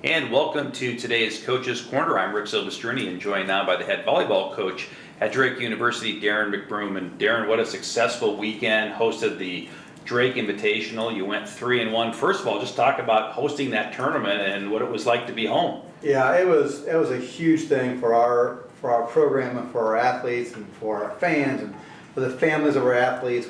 And welcome to today's Coach's Corner. I'm Rick Silvestrini and joined now by the head volleyball coach at Drake University, Darrin McBroom. And Darrin, what a successful weekend. Hosted the Drake Invitational. You went 3-1. First of all, just talk about hosting that tournament and what it was like to be home. Yeah, it was a huge thing for our program and for our athletes and for our fans and for the families of our athletes.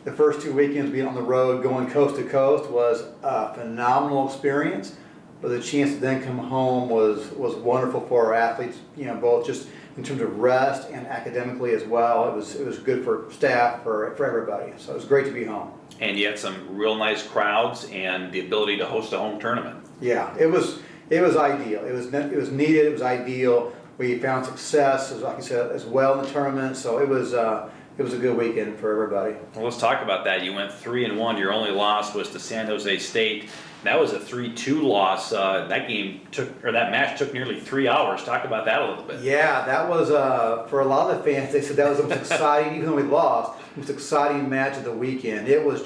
The first 2 weekends being on the road, going coast to coast, was a phenomenal experience. But the chance to then come home was wonderful for our athletes. You know, both just in terms of rest and academically as well. It was good for staff, for everybody. So it was great to be home. And you had some real nice crowds and the ability to host a home tournament. Yeah, it was ideal. It was needed. It was ideal. We found success, as like I said, as well in the tournament. So it was a good weekend for everybody. Well, let's talk about that. You went 3-1. Your only loss was to San Jose State. That was a 3-2 loss. That match took nearly 3 hours. Talk about that a little bit. Yeah, that was for a lot of the fans. They said that was the most exciting, even though we lost, the most exciting match of the weekend. It was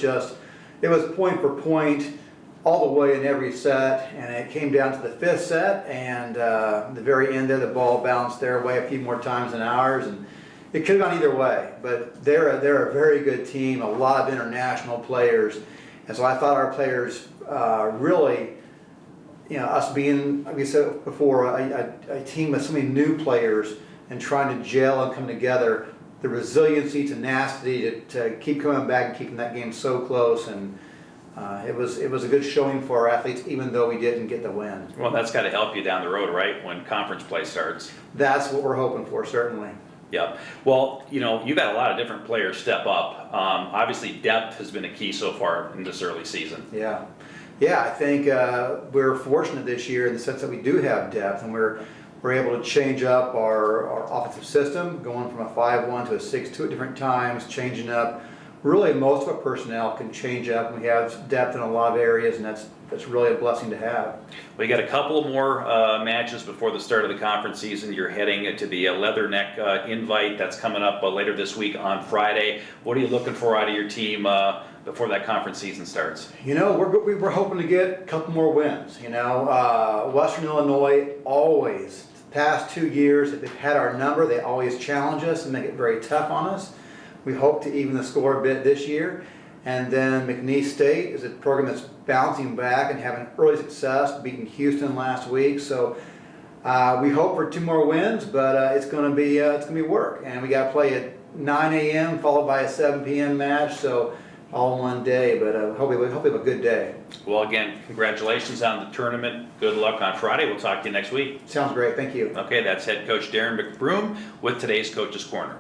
point for point all the way in every set, and it came down to the fifth set, and the very end there, the ball bounced their way a few more times than ours, and it could have gone either way. But they're a very good team, a lot of international players, and so I thought our players really, us being, like we said before, a team with so many new players and trying to gel and come together, the resiliency, tenacity to keep coming back and keeping that game so close, and it was a good showing for our athletes, even though we didn't get the win. Well, that's got to help you down the road, right, when conference play starts. That's what we're hoping for, certainly. Yeah. Well, you've had a lot of different players step up. Obviously, depth has been a key so far in this early season. Yeah. I think we're fortunate this year in the sense that we do have depth, and we're able to change up our offensive system, going from a 5-1 to a 6-2 at different times, changing up. Really, most of our personnel can change up, and we have depth in a lot of areas, and that's really a blessing to have. Well, you got a couple more matches before the start of the conference season. You're heading to the Leatherneck Invite that's coming up later this week on Friday. What are you looking for out of your team before that conference season starts? We're hoping to get a couple more wins. Western Illinois always, the past 2 years, if they've had our number, they always challenge us and make it very tough on us. We hope to even the score a bit this year. And then McNeese State is a program that's bouncing back and having early success, beating Houston last week. So we hope for 2 more wins, but it's going to be work. And we got to play at 9 a.m. followed by a 7 p.m. match. So all in one day, but hope we have a good day. Well, again, congratulations on the tournament. Good luck on Friday. We'll talk to you next week. Sounds great. Thank you. Okay, that's head coach Darrin McBroom with today's Coach's Corner.